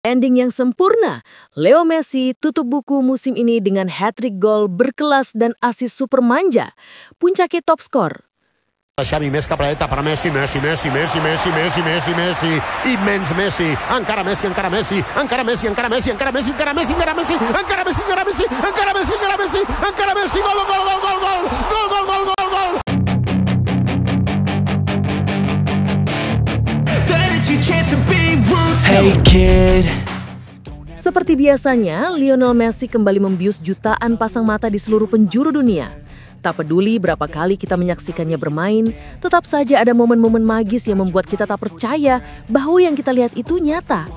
Ending yang sempurna, Leo Messi tutup buku musim ini dengan hat-trick gol berkelas dan asis super manja. Puncaknya top skor. Xavi més cap a la dreta per Messi, immens Messi, encara Messi, encara Messi, encara Messi, encara Messi, encara Messi, encara Messi, encara Messi, encara Messi, encara Messi, encara Messi, encara Messi, encara Messi, gol, gol, gol, gol, gol, gol, gol, gol, gol, gol. Hey kid. Seperti biasanya, Lionel Messi kembali membius jutaan pasang mata di seluruh penjuru dunia. Tak peduli berapa kali kita menyaksikannya bermain, tetap saja ada momen-momen magis yang membuat kita tak percaya bahwa yang kita lihat itu nyata.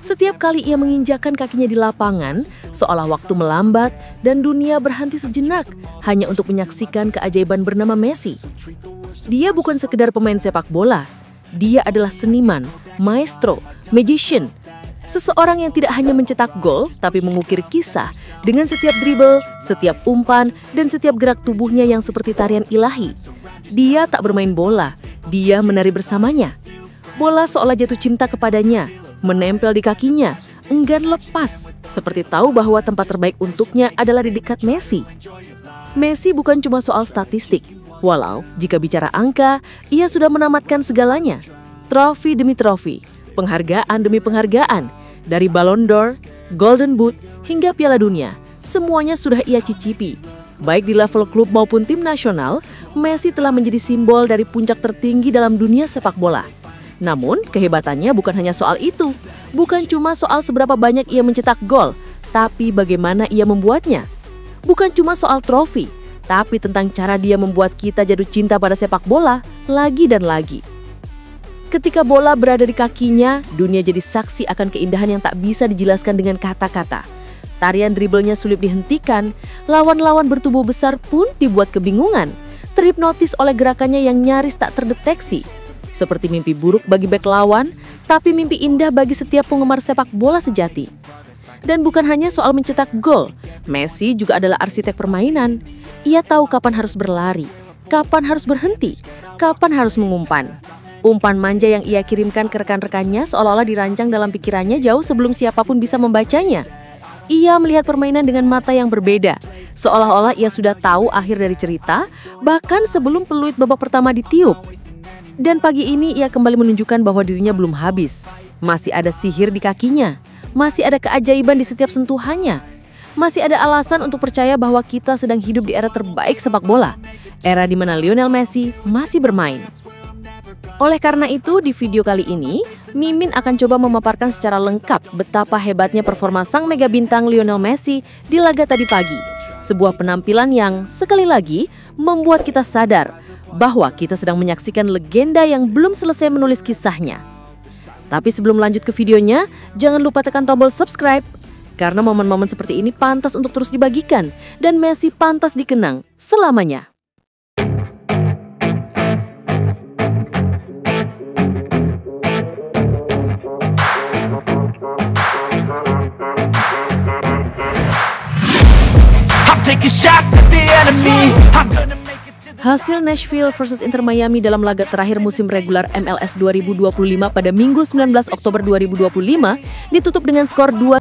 Setiap kali ia menginjakkan kakinya di lapangan, seolah waktu melambat dan dunia berhenti sejenak hanya untuk menyaksikan keajaiban bernama Messi. Dia bukan sekedar pemain sepak bola, dia adalah seniman, maestro, magician. Seseorang yang tidak hanya mencetak gol, tapi mengukir kisah dengan setiap dribble, setiap umpan, dan setiap gerak tubuhnya yang seperti tarian ilahi. Dia tak bermain bola, dia menari bersamanya. Bola seolah jatuh cinta kepadanya, menempel di kakinya, enggan lepas, seperti tahu bahwa tempat terbaik untuknya adalah di dekat Messi. Messi bukan cuma soal statistik, walau jika bicara angka, ia sudah menamatkan segalanya. Trofi demi trofi, penghargaan demi penghargaan, dari Ballon d'Or, Golden Boot, hingga Piala Dunia, semuanya sudah ia cicipi. Baik di level klub maupun tim nasional, Messi telah menjadi simbol dari puncak tertinggi dalam dunia sepak bola. Namun, kehebatannya bukan hanya soal itu. Bukan cuma soal seberapa banyak ia mencetak gol, tapi bagaimana ia membuatnya. Bukan cuma soal trofi, tapi tentang cara dia membuat kita jatuh cinta pada sepak bola lagi dan lagi. Ketika bola berada di kakinya, dunia jadi saksi akan keindahan yang tak bisa dijelaskan dengan kata-kata. Tarian dribblenya sulit dihentikan, lawan-lawan bertubuh besar pun dibuat kebingungan, terhipnotis oleh gerakannya yang nyaris tak terdeteksi. Seperti mimpi buruk bagi bek lawan, tapi mimpi indah bagi setiap penggemar sepak bola sejati. Dan bukan hanya soal mencetak gol, Messi juga adalah arsitek permainan. Ia tahu kapan harus berlari, kapan harus berhenti, kapan harus mengumpan. Umpan manja yang ia kirimkan ke rekan-rekannya seolah-olah dirancang dalam pikirannya jauh sebelum siapapun bisa membacanya. Ia melihat permainan dengan mata yang berbeda, seolah-olah ia sudah tahu akhir dari cerita, bahkan sebelum peluit babak pertama ditiup. Dan pagi ini ia kembali menunjukkan bahwa dirinya belum habis. Masih ada sihir di kakinya, masih ada keajaiban di setiap sentuhannya. Masih ada alasan untuk percaya bahwa kita sedang hidup di era terbaik sepak bola, era di mana Lionel Messi masih bermain. Oleh karena itu, di video kali ini, Mimin akan coba memaparkan secara lengkap betapa hebatnya performa sang mega bintang Lionel Messi di laga tadi pagi. Sebuah penampilan yang, sekali lagi, membuat kita sadar bahwa kita sedang menyaksikan legenda yang belum selesai menulis kisahnya. Tapi sebelum lanjut ke videonya, jangan lupa tekan tombol subscribe, karena momen-momen seperti ini pantas untuk terus dibagikan, dan Messi pantas dikenang selamanya. Hasil Nashville versus Inter Miami dalam laga terakhir musim regular MLS 2025 pada Minggu 19 Oktober 2025 ditutup dengan skor 2-5.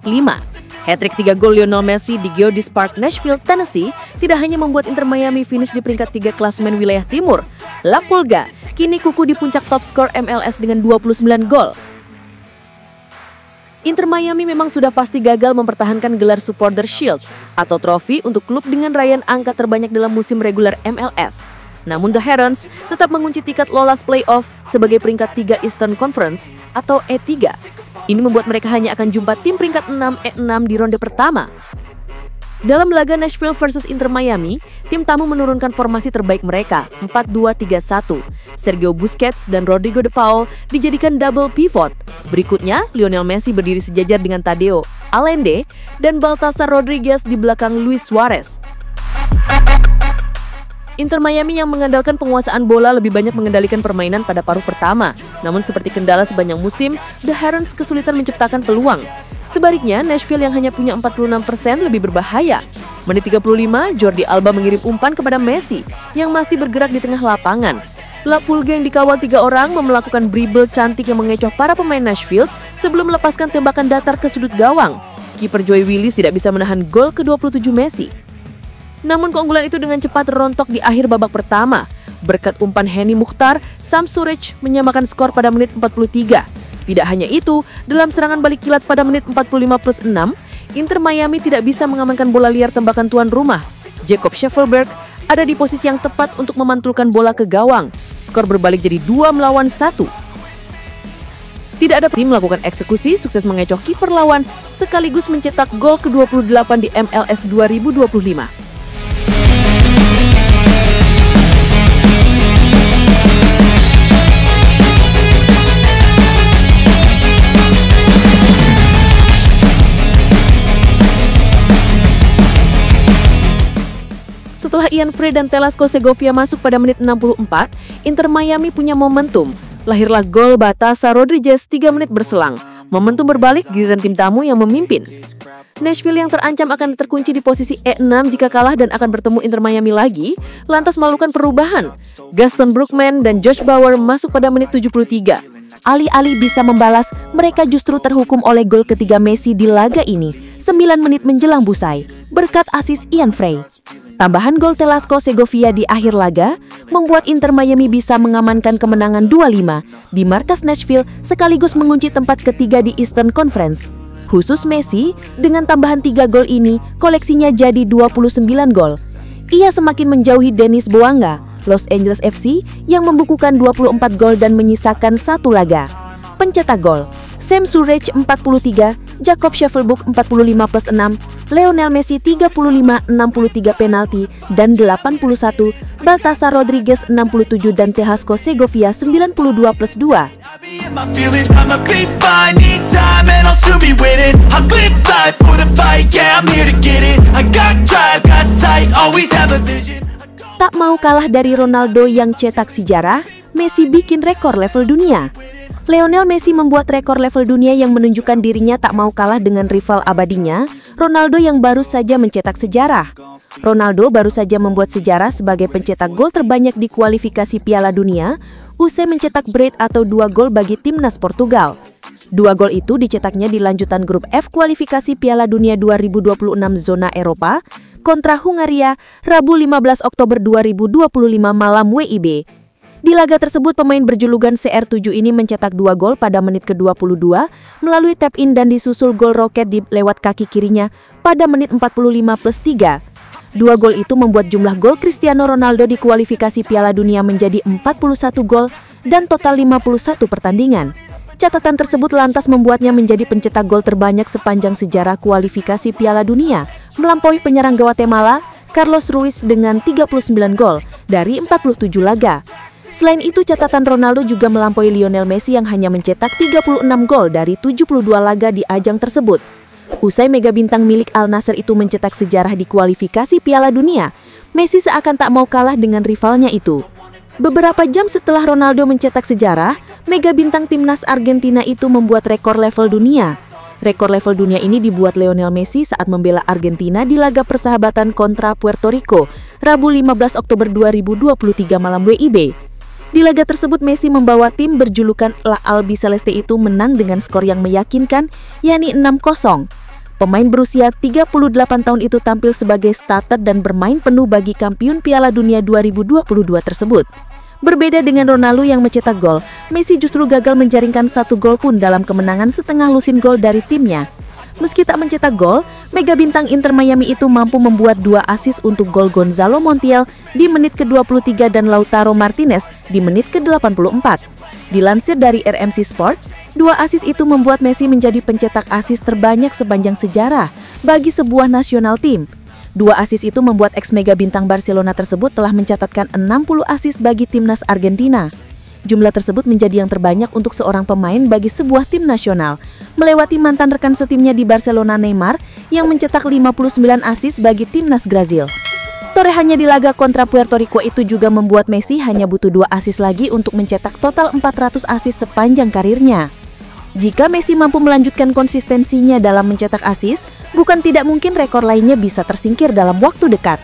Hat-trick 3 gol Lionel Messi di Geodis Park, Nashville, Tennessee tidak hanya membuat Inter Miami finish di peringkat 3 klasemen wilayah timur. La Pulga kini kuku di puncak top skor MLS dengan 29 gol. Inter Miami memang sudah pasti gagal mempertahankan gelar Supporter Shield atau trofi untuk klub dengan raihan angka terbanyak dalam musim reguler MLS. Namun The Herons tetap mengunci tiket lolos playoff sebagai peringkat 3 Eastern Conference atau E3. Ini membuat mereka hanya akan jumpa tim peringkat 6 E6 di ronde pertama. Dalam laga Nashville versus Inter Miami, tim tamu menurunkan formasi terbaik mereka, 4-2-3-1. Sergio Busquets dan Rodrigo de Paul dijadikan double pivot. Berikutnya, Lionel Messi berdiri sejajar dengan Tadeo Allende dan Baltasar Rodriguez di belakang Luis Suarez. Inter Miami yang mengandalkan penguasaan bola lebih banyak mengendalikan permainan pada paruh pertama. Namun seperti kendala sepanjang musim, The Herons kesulitan menciptakan peluang. Sebaliknya, Nashville yang hanya punya 46% lebih berbahaya. Menit 35, Jordi Alba mengirim umpan kepada Messi yang masih bergerak di tengah lapangan. La Pulga yang dikawal 3 orang melakukan dribble cantik yang mengecoh para pemain Nashville sebelum melepaskan tembakan datar ke sudut gawang. Kiper Joe Willis tidak bisa menahan gol ke-27 Messi. Namun keunggulan itu dengan cepat rontok di akhir babak pertama. Berkat umpan Henny Mukhtar, Sam Surridge menyamakan skor pada menit 43. Tidak hanya itu, dalam serangan balik kilat pada menit 45+6, Inter Miami tidak bisa mengamankan bola liar tembakan tuan rumah. Jakob Schaffelberg ada di posisi yang tepat untuk memantulkan bola ke gawang. Skor berbalik jadi 2-1. Tidak ada tim melakukan eksekusi, sukses mengecoh kiper lawan, sekaligus mencetak gol ke-28 di MLS 2025. Setelah Ian Frey dan Telasco Segovia masuk pada menit 64, Inter Miami punya momentum. Lahirlah gol Batasa Rodriguez 3 menit berselang. Momentum berbalik, giliran tim tamu yang memimpin. Nashville yang terancam akan terkunci di posisi E6 jika kalah dan akan bertemu Inter Miami lagi, lantas melakukan perubahan. Gaston Brookman dan Josh Bauer masuk pada menit 73. Alih-alih bisa membalas, mereka justru terhukum oleh gol ketiga Messi di laga ini, 9 menit menjelang busai, berkat asis Ian Frey. Tambahan gol Telasco Segovia di akhir laga membuat Inter Miami bisa mengamankan kemenangan 2-5 di markas Nashville sekaligus mengunci tempat ketiga di Eastern Conference. Khusus Messi, dengan tambahan 3 gol ini, koleksinya jadi 29 gol. Ia semakin menjauhi Dennis Bouanga, Los Angeles FC yang membukukan 24 gol dan menyisakan 1 laga. Pencetak gol, Sam Surridge 43, Jakob Schaffelberg 45+6, Lionel Messi 35-63 penalti dan 81, Baltasar Rodriguez 67 dan Telasco Segovia 92+2. Tak mau kalah dari Ronaldo yang cetak sejarah, Messi bikin rekor level dunia. Lionel Messi membuat rekor level dunia yang menunjukkan dirinya tak mau kalah dengan rival abadinya, Ronaldo yang baru saja mencetak sejarah. Ronaldo baru saja membuat sejarah sebagai pencetak gol terbanyak di kualifikasi Piala Dunia, usai mencetak braid atau 2 gol bagi timnas Portugal. 2 gol itu dicetaknya di lanjutan grup F kualifikasi Piala Dunia 2026 zona Eropa kontra Hungaria, Rabu 15 Oktober 2025 malam WIB. Di laga tersebut, pemain berjulukan CR7 ini mencetak 2 gol pada menit ke-22 melalui tap-in dan disusul gol roket lewat kaki kirinya pada menit 45+3. 2 gol itu membuat jumlah gol Cristiano Ronaldo di kualifikasi Piala Dunia menjadi 41 gol dan total 51 pertandingan. Catatan tersebut lantas membuatnya menjadi pencetak gol terbanyak sepanjang sejarah kualifikasi Piala Dunia, melampaui penyerang Guatemala, Carlos Ruiz dengan 39 gol dari 47 laga. Selain itu, catatan Ronaldo juga melampaui Lionel Messi yang hanya mencetak 36 gol dari 72 laga di ajang tersebut. Usai mega bintang milik Al Nassr itu mencetak sejarah di kualifikasi Piala Dunia, Messi seakan tak mau kalah dengan rivalnya itu. Beberapa jam setelah Ronaldo mencetak sejarah, mega bintang timnas Argentina itu membuat rekor level dunia. Rekor level dunia ini dibuat Lionel Messi saat membela Argentina di laga persahabatan kontra Puerto Rico, Rabu 15 Oktober 2023 malam WIB. Di laga tersebut, Messi membawa tim berjulukan La Albiceleste itu menang dengan skor yang meyakinkan, yakni 6-0. Pemain berusia 38 tahun itu tampil sebagai starter dan bermain penuh bagi kampiun Piala Dunia 2022 tersebut. Berbeda dengan Ronaldo yang mencetak gol, Messi justru gagal menjaringkan 1 gol pun dalam kemenangan setengah lusin gol dari timnya. Meski tak mencetak gol, mega bintang Inter Miami itu mampu membuat 2 assist untuk gol Gonzalo Montiel di menit ke-23 dan Lautaro Martinez di menit ke-84. Dilansir dari RMC Sport, 2 assist itu membuat Messi menjadi pencetak assist terbanyak sepanjang sejarah bagi sebuah nasional tim. 2 assist itu membuat ex-mega bintang Barcelona tersebut telah mencatatkan 60 assist bagi timnas Argentina. Jumlah tersebut menjadi yang terbanyak untuk seorang pemain bagi sebuah tim nasional, melewati mantan rekan setimnya di Barcelona Neymar yang mencetak 59 assist bagi timnas Brazil. Torehannya di laga kontra Puerto Rico itu juga membuat Messi hanya butuh 2 assist lagi untuk mencetak total 400 assist sepanjang karirnya. Jika Messi mampu melanjutkan konsistensinya dalam mencetak assist, bukan tidak mungkin rekor lainnya bisa tersingkir dalam waktu dekat.